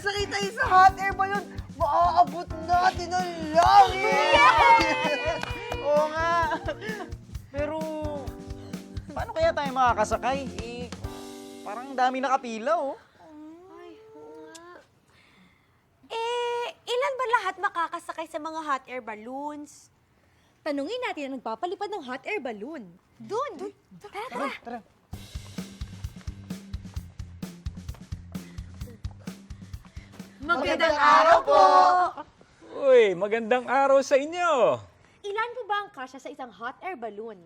Sasakay tayo sa hot air balloon! Maaabot natin ang langit! Oo nga. Pero, paano kaya tayo makakasakay? Parang dami nakapila, oh. Ay, oo nga. Ilan ba lahat makakasakay sa mga hot air balloons? Tanungin natin ang nagpapalipad ng hot air balloon. Doon. Tara. Tara. Magandang araw po! Uy, magandang araw sa inyo. Ilan po ba ang kasya sa isang hot air balloon?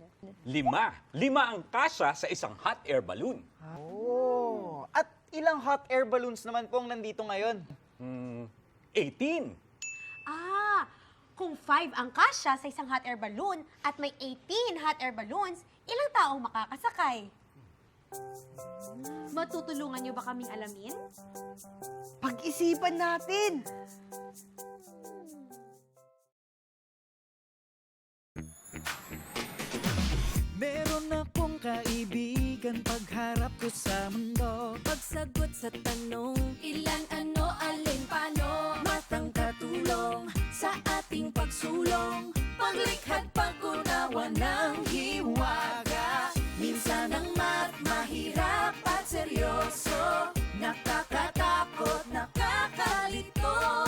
5. 5 ang kasya sa isang hot air balloon. Oh. At ilang hot air balloons naman pong nandito ngayon? 18. Kung 5 ang kasya sa isang hot air balloon at may 18 hot air balloons, ilang taong makakasakay? Matutulungan niyo ba kaming alamin? Pag-isipan natin! Meron akong kaibigan pagharap ko sa mundo. Pagsagot sa tanong, ilan, ano, alin, paano? Matang katulong sa ating pagsulong. Paglikha't pag-unawa ng hiwaga. Minsan ang math mahirap at seryoso. Nakakatakot, nakakalito.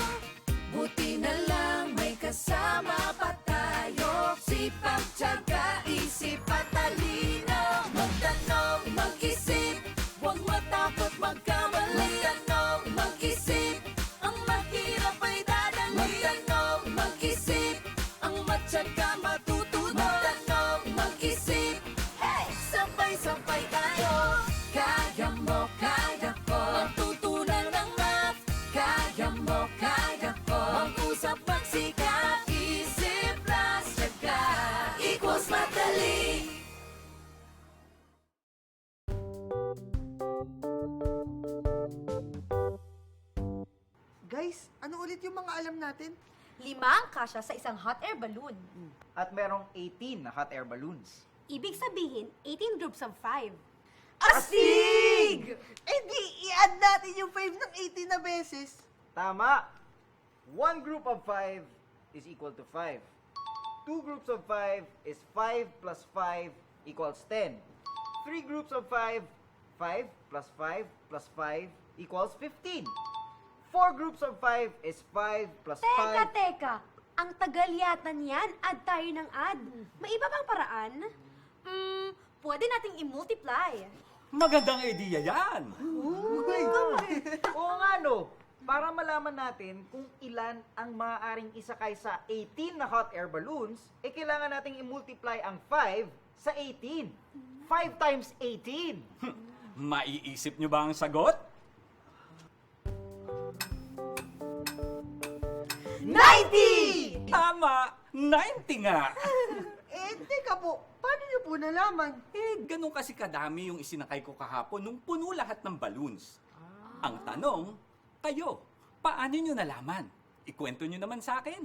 Buti na lang may kasama pa tayo. Sipag, tiyaga, isip at talino. Magtanong, mag-isip, huwag matakot magkamali. Magtanong, mag-isip, ang mahirap ay dadali. Magtanong, mag-isip, ang matyaga matutunan. Magtanong, mag-isip, hey! Sabay-sabay tayo. Kaya mo, kaya ko. Matutunan ng math. Kaya mo, kaya ko. Mag-usap, magsikap, isip plus tiyaga equals madali. Guys, ano ulit yung mga alam natin? 5 ang kasya sa isang hot air balloon. At merong 18 na hot air balloons. Ibig sabihin, 18 groups of 5. Astig! Eh di, i-add natin yung 5 ng 18 na beses. Tama! 1 group of 5 is equal to 5. 2 groups of 5 is 5 plus 5 equals 10. 3 groups of 5, 5 plus 5 plus 5 equals 15. 4 groups of 5 is 5 plus 5. Teka. Ang tagal yata niyan. Add tayo ng add. May iba bang paraan? Pwede nating i-multiply. Magandang idea yan. Oo nga no! Para malaman natin kung ilan ang maaaring isakay sa 18 na hot air balloons, kailangan nating i-multiply ang 5 sa 18. 5 times 18. Maiisip nyo ba ang sagot? 90! Tama! 90 nga! Eh, teka po, paano niyo po nalaman? Ganun kasi kadami yung isinakay ko kahapon nung puno lahat ng balloons. Ang tanong, kayo, paano nyo nalaman? Ikwento nyo naman sa akin.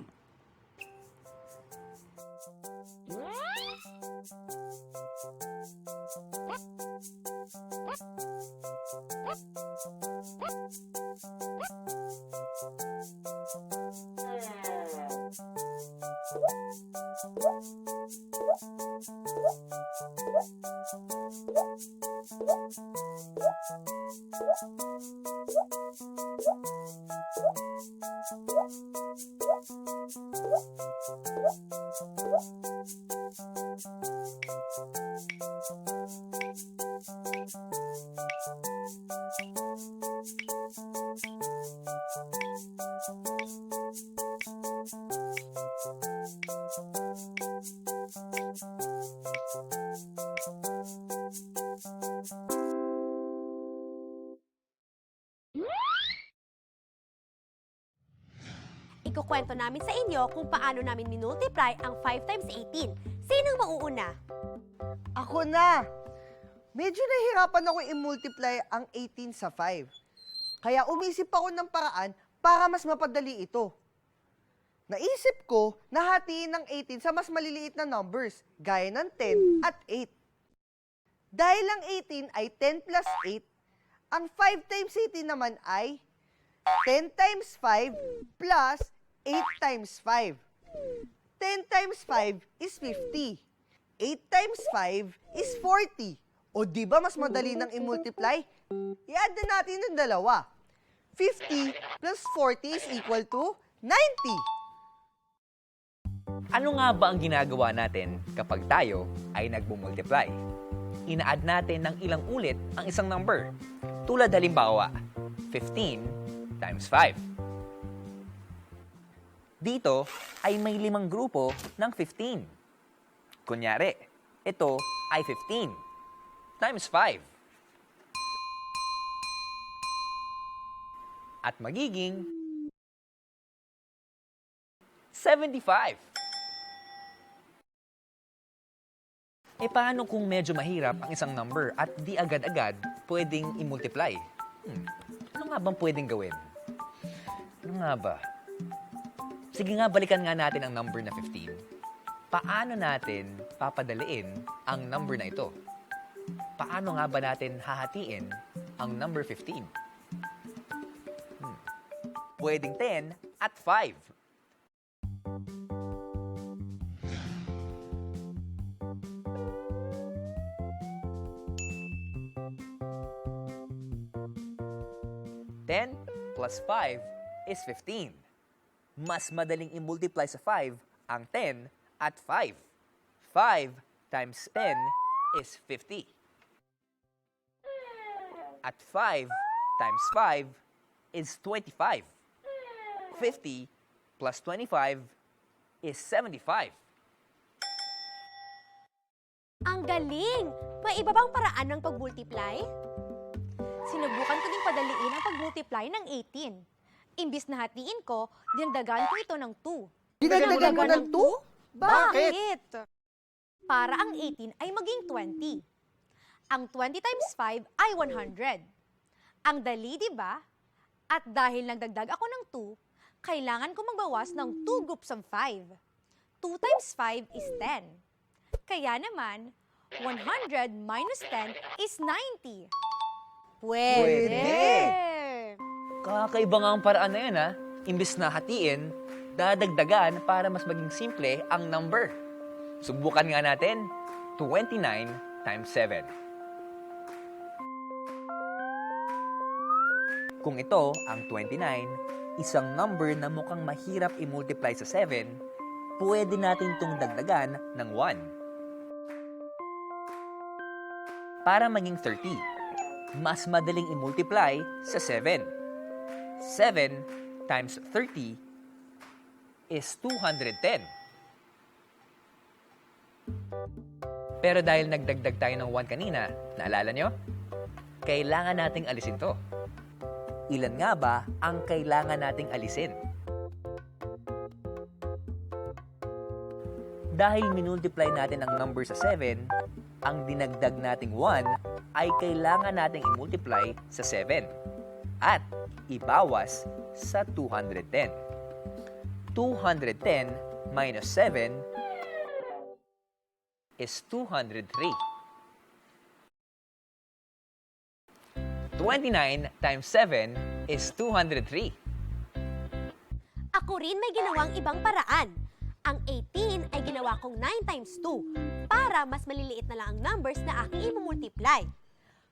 Ikukwento namin sa inyo kung paano namin minultiply ang 5 times 18. Sinong mauuna? Ako na! Medyo nahihirapan ako i-multiply ang 18 sa 5. Kaya umisip ako ng paraan para mas mapadali ito. Naisip ko na hatiin ng 18 sa mas maliliit na numbers, gaya ng 10 at 8. Dahil ang 18 ay 10 plus 8, ang 5 times 18 naman ay 10 times 5 plus 8 times 5. 10 times 5 is 50. 8 times 5 is 40. O di ba mas madali nang i-multiply? I-add na natin yung dalawa. 50 plus 40 is equal to 90. Ano nga ba ang ginagawa natin kapag tayo ay nagmumultiply? Ina-add natin ng ilang ulit ang isang number. Tulad halimbawa, 15 times 5. Dito ay may 5 grupo ng 15. Kunyari, ito ay 15 times 5. At magiging 75. E paano kung medyo mahirap ang isang number at di agad-agad pwedeng i-multiply? Ano nga bang pwedeng gawin? Ano nga ba? Sige nga, balikan nga natin ang number na 15. Paano natin papadaliin ang number na ito? Paano nga ba natin hahatiin ang number 15? Pwedeng 10 at 5. Ten plus 5 is 15. Mas madaling i-multiply sa 5 ang 10 at 5. 5 times 10 is 50. At 5 times 5 is 25. 50 plus 25 is 75. Ang galing! May iba bang paraan ng pag-multiply? Sinubukan ko ding padaliin ang pag-multiply ng 18. Imbis na hatiin ko, dinagdagan ko ito ng 2. Dinagdagan mo ng 2? Bakit? Para ang 18 ay maging 20. Ang 20 times 5 ay 100. Ang dali, di ba? At dahil nagdagdag ako ng 2, kailangan ko magbawas ng 2 groups of 5. 2 times 5 is 10. Kaya naman, 100 minus 10 is 90. Pwede! Kakaiba nga ang paraan na yun, ha? Imbis na hatiin, dadagdagan para mas maging simple ang number. Subukan nga natin, 29 times 7. Kung ito ang 29, isang number na mukhang mahirap i-multiply sa 7, pwede natin itong dagdagan ng 1. Para maging 30, mas madaling i-multiply sa 7. 7 times 30 is 210. Pero dahil nagdagdag tayo ng 1 kanina, naalala nyo? Kailangan nating alisin to. Ilan nga ba ang kailangan nating alisin? Dahil minultiply natin ang number sa 7, ang dinagdag nating 1 ay kailangan nating i-multiply sa 7 at ibawas sa 210. 210 minus 7 is 203. 29 times 7 is 203. Ako rin may ginawang ibang paraan. Ang 18 ay ginawa kong 9 times 2 para mas maliliit na lang ang numbers na aking i-multiply.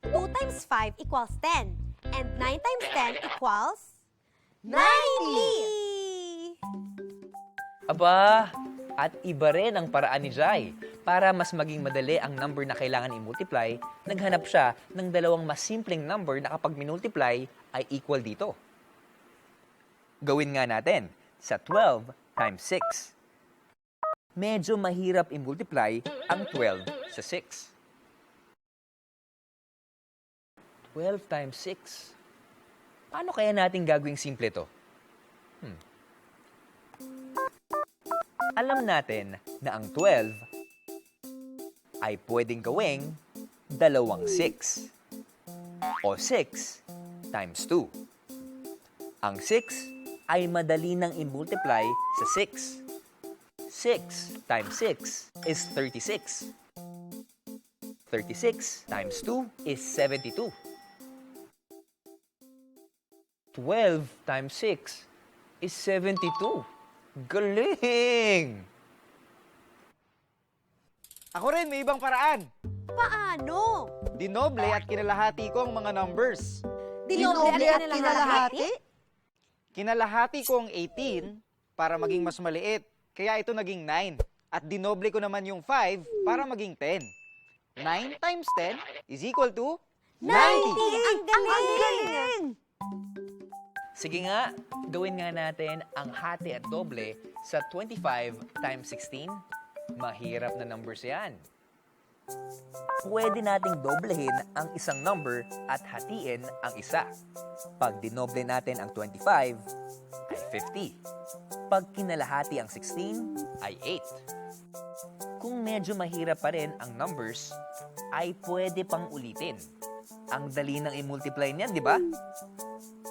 2 times 5 equals 10 and 9 times 10 equals 90! Aba, at iba rin ang paraan ni Jai. Para mas maging madali ang number na kailangan i-multiply, naghanap siya ng dalawang mas simpleng number na kapag minultiply ay equal dito. Gawin nga natin sa 12 times 6. Medyo mahirap i-multiply ang 12 sa 6. 12 times 6. Paano kaya natin gagawing simple to? Alam natin na ang 12 ay pwedeng gawing 2 6 o 6 times 2. Ang 6 ay madali nang i-multiply sa 6. 6 times 6 is 36. 36 times 2 is 72. 12 times 6 is 72. Galing! Ako rin, may ibang paraan. Paano? Dinoble at kinalahati ko ang mga numbers. Dinoble at kinalahati? Kinalahati ko ang 18 para maging mas maliit. Kaya ito naging 9. At dinoble ko naman yung 5 para maging 10. 9 times 10 is equal to 90. Ang galing! Sige nga, gawin nga natin ang hati at doble sa 25 times 16. Mahirap na numbers yan. Pwede nating doblehin ang isang number at hatiin ang isa. Pag dinoble natin ang 25, ay 50. Pag kinalahati ang 16, ay 8. Kung medyo mahirap pa rin ang numbers, ay pwede pang ulitin. Ang dali ng i-multiply niyan, di ba?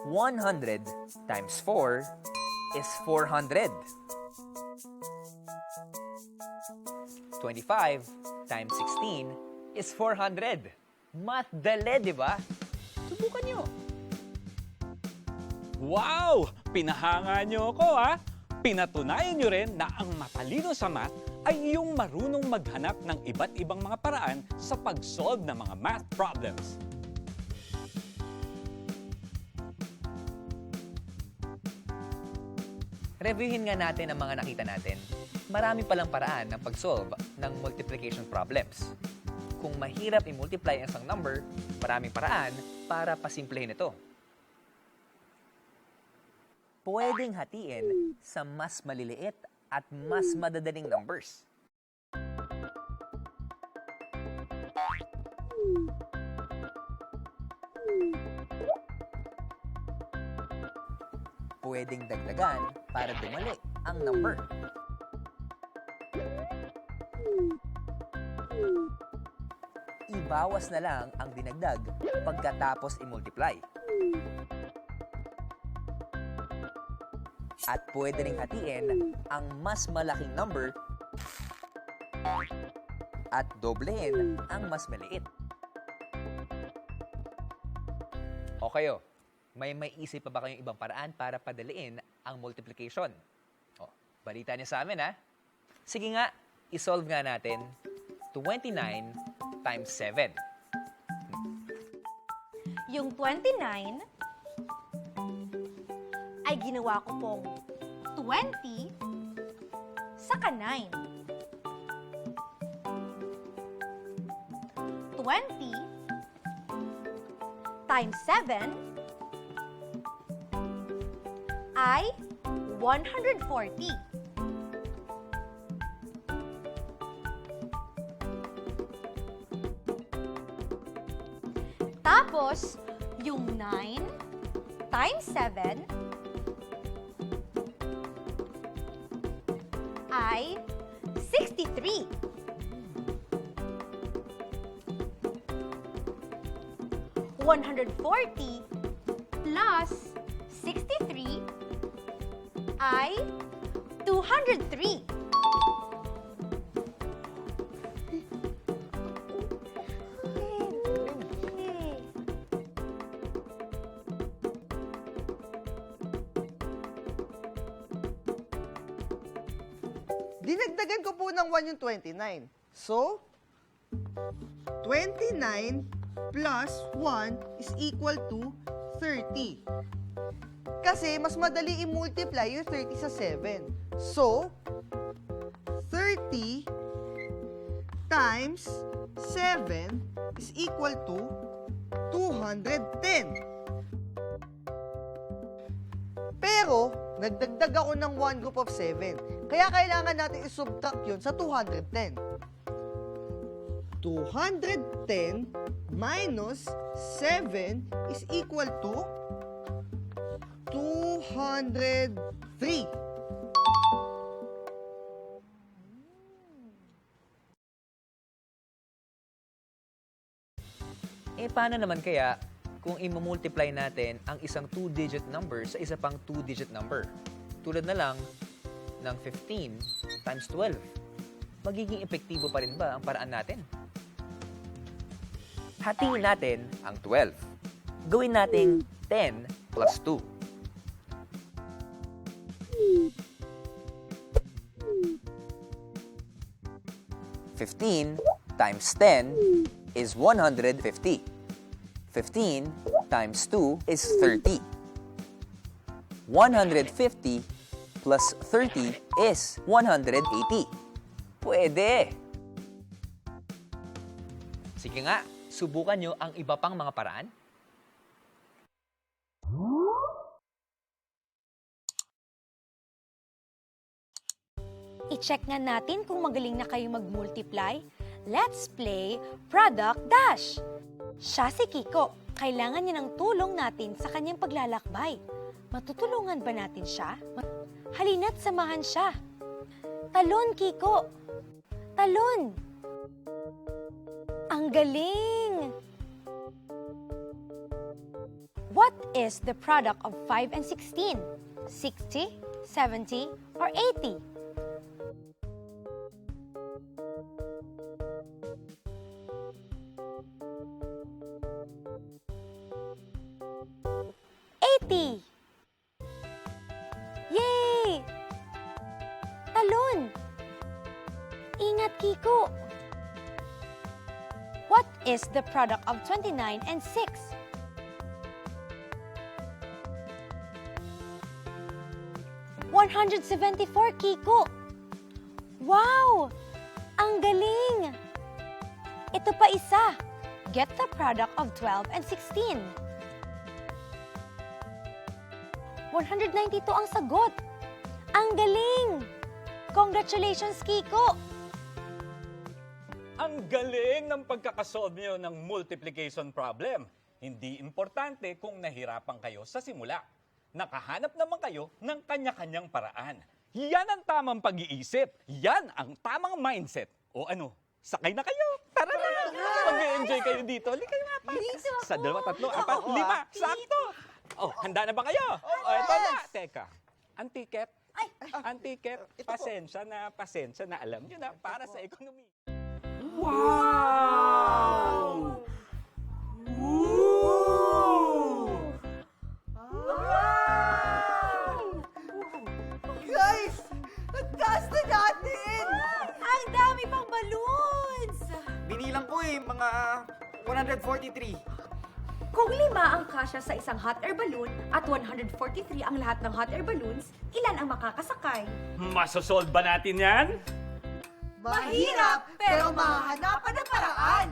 100 times 4 is 400. 25 times 16 is 400. Madali, di ba? Subukan nyo. Wow! Pinahanga nyo ako, ha? Pinatunayan nyo rin na ang matalino sa math ay yung marunong maghanap ng iba't ibang mga paraan sa pag-solve ng mga math problems. Reviewin nga natin ang mga nakita natin. Marami palang paraan ng pag-solve ng multiplication problems. Kung mahirap i-multiply ang isang number, maraming paraan para pasimplehin ito. Pwedeng hatiin sa mas maliliit at mas madadaling numbers. Pwedeng dagdagan para dumali ang number. Ibawas na lang ang dinagdag pagkatapos i-multiply. At pwede ring hatiin ang mas malaking number at doblehin ang mas maliit. O kayo, may isip pa ba kayong ibang paraan para padaliin ang multiplication? O, balita niyo sa amin, ha? Sige nga, isolve nga natin 29 times 7. Yung 29 ay ginawa ko pong 20 saka 9. 20 times 7 ay 140. Tapos, yung 9 times 7 ay 63. $140 plus 63 ay 203. Dinagdagan ko po ng 1 yung 29. So, 29 plus 1 is equal to 30. Kasi mas madali i-multiply yung 30 sa 7. So, 30 times 7 is equal to 210. Pero, nagdagdag ako ng 1 group of 7. Kaya kailangan natin i-subtract yun sa 210. 210 minus 7 is equal to 203. Paano naman kaya kung i-multiply natin ang isang 2-digit number sa isa pang 2-digit number? Tulad na lang ng 15 times 12. Magiging epektibo pa rin ba ang paraan natin? Hatiin natin ang 12. Gawin nating 10 plus 2. "15 times 10 is 150. 15 times 2 is 30. 150 plus 30 is 180. Pwede! Sige nga, subukan nyo ang iba pang mga paraan. I-check nga natin kung magaling na kayo mag-multiply. Let's play Product Dash! Siya si Kiko. Kailangan niya ng tulong natin sa kanyang paglalakbay. Matutulungan ba natin siya? Halina't samahan siya. Talon, Kiko! Talon! Ang galing! What is the product of 5 and 16? 60, 70, or 80? Yay! Talon! Ingat, Kiko! What is the product of 29 and 6? 174, Kiko! Wow! Ang galing! Ito pa isa. Get the product of 12 and 16. 192 ang sagot. Ang galing! Congratulations, Kiko! Ang galing ng pagkakasolve niyo ng multiplication problem. Hindi importante kung nahirapan kayo sa simula. Nakahanap naman kayo ng kanya-kanyang paraan. Yan ang tamang pag-iisip. Yan ang tamang mindset. O ano, sakay na kayo. Tara na! Mag-enjoy kayo dito. Halika kayo nga pa. Sa 2, 3, 4, 5. Sakto! Oh, handa na ba kayo? Oh, eto na. Teka, ang ticket. Ang ticket. Pasensya na. Alam nyo na, para sa ekonomi. Wow! Guys! Ang taas na natin! Ang dami pang balloons! Binilang ko mga 143. Kung 5 ang kasya sa isang hot air balloon at 143 ang lahat ng hot air balloons, ilan ang makakasakay? Masosolve ba natin yan? Mahirap, pero mahahanapan ng paraan!